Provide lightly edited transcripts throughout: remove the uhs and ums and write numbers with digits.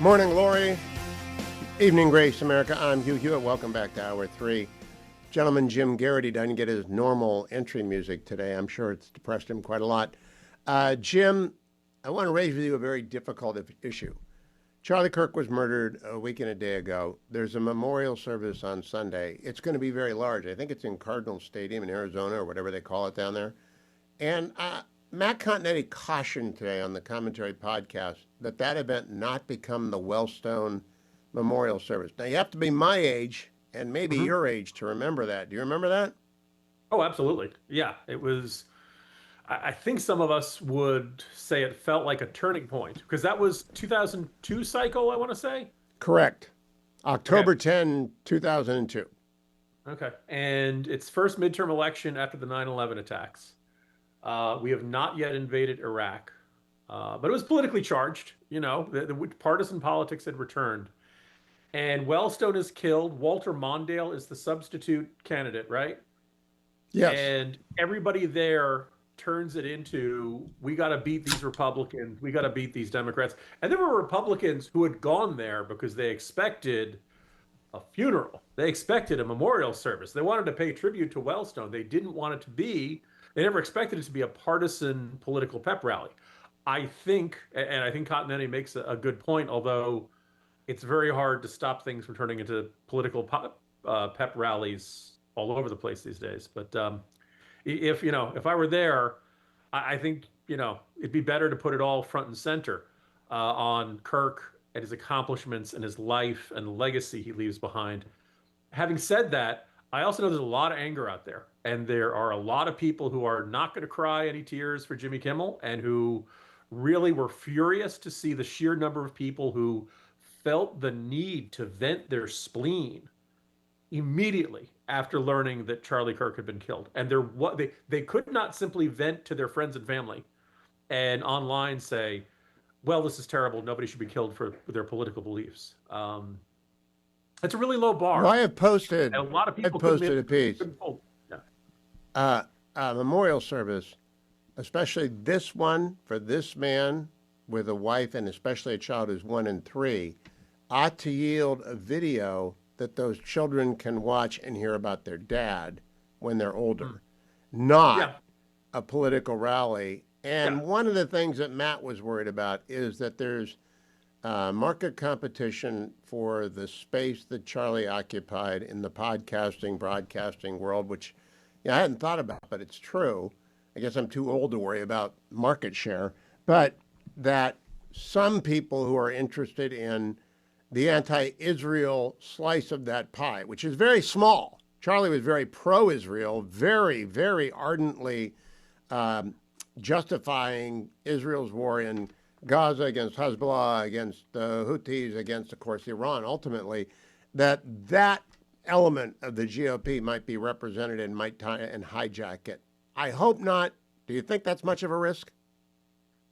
Morning, Lori. Evening, Grace America. I'm Hugh Hewitt. Welcome back to Hour 3. Gentleman Jim Garrity doesn't get his normal entry music today. I'm sure it's depressed him quite a lot. Jim, I want to raise with you a very difficult issue. Charlie Kirk was murdered a week and a day ago. There's a memorial service on Sunday. It's going to be very large. I think it's in Cardinal Stadium in Arizona or whatever they call it down there. And Matt Continetti cautioned today on the commentary podcast that event not become the Wellstone Memorial Service. Now, you have to be my age and maybe your age to remember that. Do you remember that? Oh, absolutely. Yeah, it was. I think some of us would say it felt like a turning point because that was 2002 cycle, I want to say. Correct. October Okay. 10, 2002. Okay. And its first midterm election after the 9/11 attacks. We have not yet invaded Iraq, but it was politically charged. The partisan politics had returned. And Wellstone is killed. Walter Mondale is the substitute candidate, right? Yes. And everybody there turns it into we got to beat these Republicans, we got to beat these Democrats. And there were Republicans who had gone there because they expected a funeral, they expected a memorial service, they wanted to pay tribute to Wellstone. They didn't want it to be, they never expected it to be a partisan political pep rally. I think, and I think Continetti makes a good point, although it's very hard to stop things from turning into political pep rallies all over the place these days. But if I were there, I think it'd be better to put it all front and center on Kirk and his accomplishments and his life and the legacy he leaves behind. Having said that, I also know there's a lot of anger out there, and there are a lot of people who are not going to cry any tears for Jimmy Kimmel and who really were furious to see the sheer number of people who felt the need to vent their spleen immediately after learning that Charlie Kirk had been killed. And they could not simply vent to their friends and family and online say, well, this is terrible. Nobody should be killed for their political beliefs. It's a really low Well, bar. And a lot of I've people posted a piece, couldn't hold. Yeah. a memorial service, especially this one for this man with a wife and especially a child who's 1 and 3, ought to yield a video that those children can watch and hear about their dad when they're older, not Yeah. a political rally. And Yeah. one of the things that Matt was worried about is that there's market competition for the space that Charlie occupied in the podcasting, broadcasting world, which I hadn't thought about, but it's true. I guess I'm too old to worry about market share, but that some people who are interested in the anti-Israel slice of that pie, which is very small. Charlie was very pro-Israel, very, very ardently justifying Israel's war in Gaza against Hezbollah, against the Houthis, against, of course, Iran, ultimately, that element of the GOP might be represented and might and hijack it. I hope not. Do you think that's much of a risk?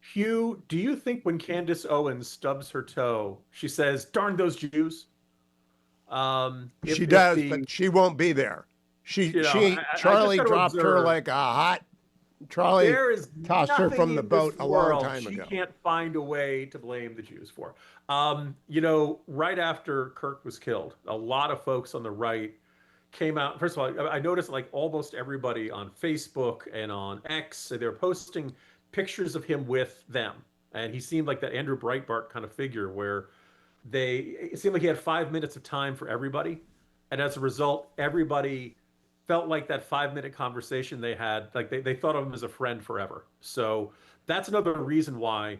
Hugh, do you think when Candace Owens stubs her toe, she says, darn those Jews? She If does, but she won't be there. I just Charlie got to dropped her observe like a hot. Charlie there is tossed her nothing from the in this boat a long world time she ago. can't find a way to blame the Jews for. Right after Kirk was killed, a lot of folks on the right came out. First of all, I noticed like almost everybody on Facebook and on X, they're posting pictures of him with them. And he seemed like that Andrew Breitbart kind of figure where it seemed like he had 5 minutes of time for everybody. And as a result, everybody felt like that 5 minute conversation they had, like they thought of him as a friend forever. So that's another reason why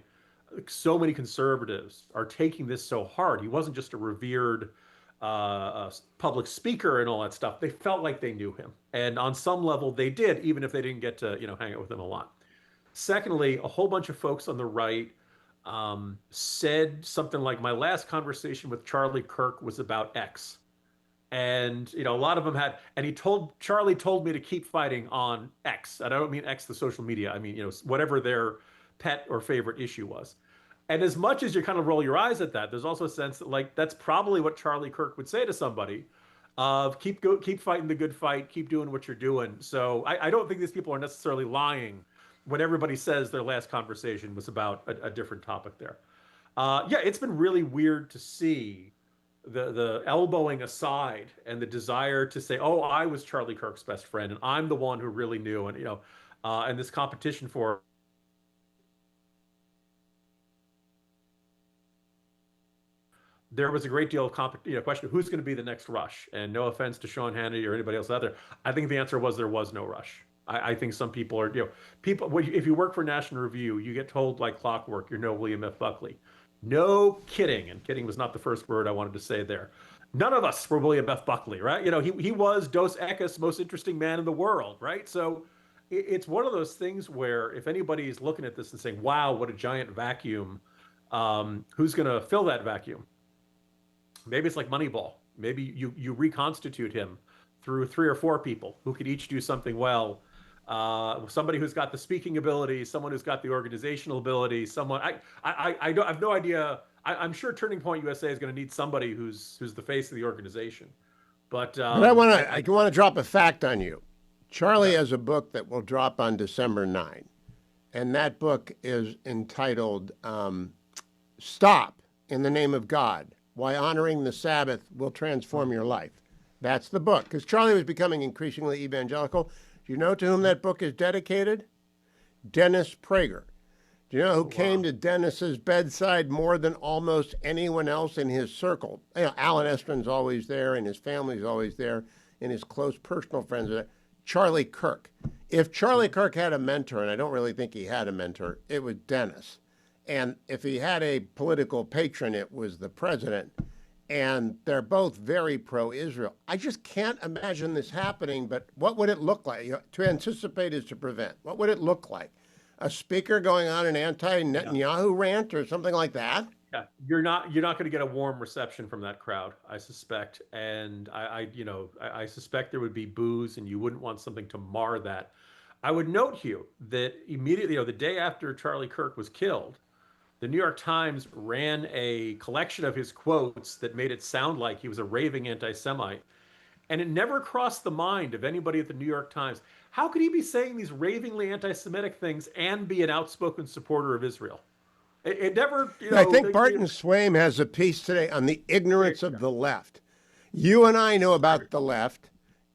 so many conservatives are taking this so hard. He wasn't just a revered public speaker and all that stuff. They felt like they knew him. And on some level, they did, even if they didn't get to, hang out with him a lot. Secondly, a whole bunch of folks on the right said something like, my last conversation with Charlie Kirk was about X. And a lot of them had, and Charlie told me to keep fighting on X. And I don't mean X, the social media. I mean, whatever their pet or favorite issue was. And as much as you kind of roll your eyes at that, there's also a sense that like that's probably what Charlie Kirk would say to somebody of keep fighting the good fight, keep doing what you're doing. So I don't think these people are necessarily lying when everybody says their last conversation was about a different topic there. Yeah, it's been really weird to see the elbowing aside and the desire to say, "Oh, I was Charlie Kirk's best friend, and I'm the one who really knew," and and this competition for there was a great deal of question of who's going to be the next Rush. And no offense to Sean Hannity or anybody else out there, I think the answer was there was no Rush. I think some people are, people. If you work for National Review, you get told like clockwork, you're no William F. Buckley. No kidding, and kidding was not the first word I wanted to say there. None of us were William F. Buckley, right? He was Dos Equis, most interesting man in the world, right? So it's one of those things where if anybody is looking at this and saying, "Wow, what a giant vacuum," who's going to fill that vacuum? Maybe it's like Moneyball. Maybe you reconstitute him through three or four people who could each do something well. Somebody who's got the speaking ability, someone who's got the organizational ability, someone I don't I have no idea. I'm sure Turning Point USA is going to need somebody who's the face of the organization. But But I want to drop a fact on you. Charlie has a book that will drop on December 9, and that book is entitled "Stop in the Name of God: Why Honoring the Sabbath Will Transform Your Life." That's the book, because Charlie was becoming increasingly evangelical. Do you know to whom that book is dedicated? Dennis Prager. Do you know who came to Dennis's bedside more than almost anyone else in his circle? Alan Estrin's always there, and his family's always there, and his close personal friends are there. Charlie Kirk. If Charlie Kirk had a mentor, and I don't really think he had a mentor, it was Dennis. And if he had a political patron, it was the president. And they're both very pro-Israel. I just can't imagine this happening, but what would it look like? To anticipate is to prevent. What would it look like? A speaker going on an anti-Netanyahu rant or something like that? Yeah, you're not going to get a warm reception from that crowd, I suspect. And I suspect there would be boos, and you wouldn't want something to mar that. I would note, Hugh, that immediately, the day after Charlie Kirk was killed, the New York Times ran a collection of his quotes that made it sound like he was a raving anti-Semite. And it never crossed the mind of anybody at the New York Times. How could he be saying these ravingly anti-Semitic things and be an outspoken supporter of Israel? It never, I think Barton Swaim has a piece today on the ignorance of the left. You and I know about the left.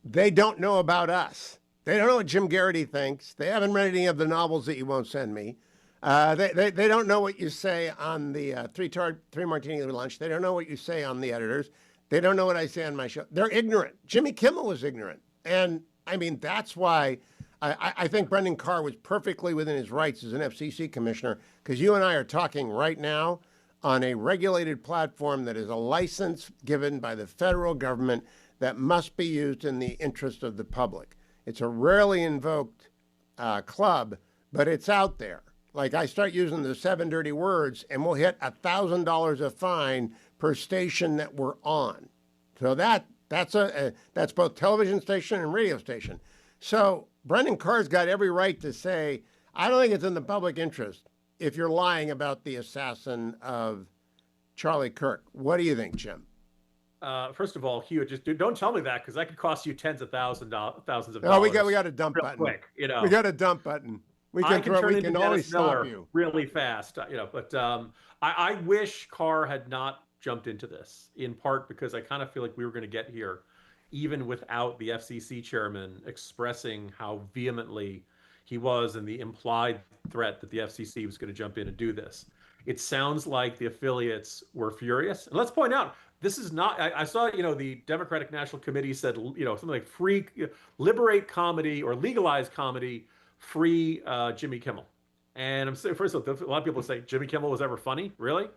They don't know about us. They don't know what Jim Garrity thinks. They haven't read any of the novels that you won't send me. They don't know what you say on the three martini lunch. They don't know what you say on the editors. They don't know what I say on my show. They're ignorant. Jimmy Kimmel was ignorant. And I mean, that's why I think Brendan Carr was perfectly within his rights as an FCC commissioner, because you and I are talking right now on a regulated platform that is a license given by the federal government that must be used in the interest of the public. It's a rarely invoked club, but it's out there. Like, I start using the 7 dirty words, and we'll hit $1,000 a fine per station that we're on. So that's both television station and radio station. So Brendan Carr's got every right to say, I don't think it's in the public interest if you're lying about the assassin of Charlie Kirk. What do you think, Jim? First of all, Hugh, just don't tell me that, because that could cost you tens of thousands of dollars. Oh, we got a dump real button. Quick, We got a dump button. We can always stop you really fast, But I wish Carr had not jumped into this, in part because I kind of feel like we were going to get here, even without the FCC chairman expressing how vehemently he was and the implied threat that the FCC was going to jump in and do this. It sounds like the affiliates were furious. And let's point out, this is not, I saw, the Democratic National Committee said, something like liberate comedy or legalize comedy, free Jimmy Kimmel. And I'm saying, first of all, a lot of people say Jimmy Kimmel was ever funny. Really?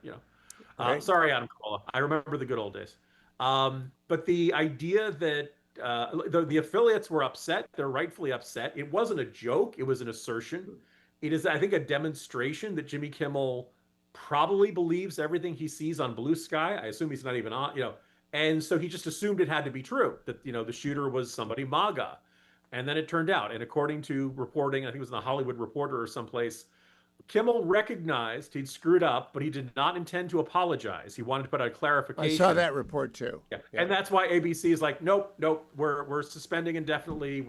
Right. Sorry, Adam Carolla. I remember the good old days. But the idea that the affiliates were upset, they're rightfully upset. It wasn't a joke. It was an assertion. It is, I think, a demonstration that Jimmy Kimmel probably believes everything he sees on Blue Sky. I assume he's not even on, and so he just assumed it had to be true, that, the shooter was somebody MAGA. And then it turned out, and according to reporting, I think it was in the Hollywood Reporter or someplace, Kimmel recognized he'd screwed up, but he did not intend to apologize. He wanted to put out a clarification. I saw that report too. Yeah. And that's why ABC is like, nope, we're suspending indefinitely.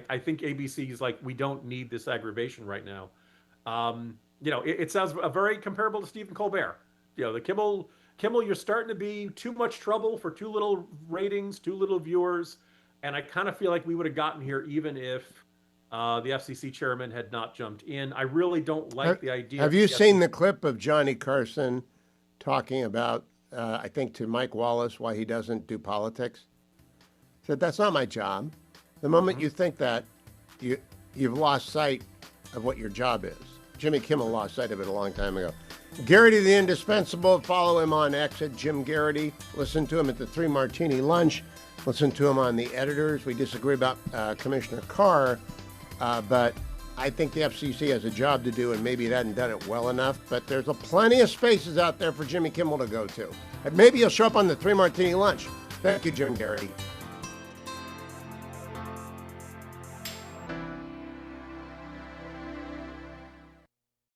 I think ABC is like, we don't need this aggravation right now. It sounds very comparable to Stephen Colbert. the Kimmel, you're starting to be too much trouble for too little ratings, too little viewers, and I kind of feel like we would have gotten here even if the FCC chairman had not jumped in. I really don't like the idea. Have you seen the clip of Johnny Carson talking about, I think, to Mike Wallace, why he doesn't do politics? He said, that's not my job. The moment you think that, you've lost sight of what your job is. Jimmy Kimmel lost sight of it a long time ago. Garrity the Indispensable. Follow him on X at Jim Garrity. Listen to him at the 3 Martini Lunch. Listen to him on The Editors. We disagree about Commissioner Carr, but I think the FCC has a job to do, and maybe it hadn't done it well enough. But there's plenty of spaces out there for Jimmy Kimmel to go to. And maybe he'll show up on the 3 Martini Lunch. Thank you, Jim Garrity.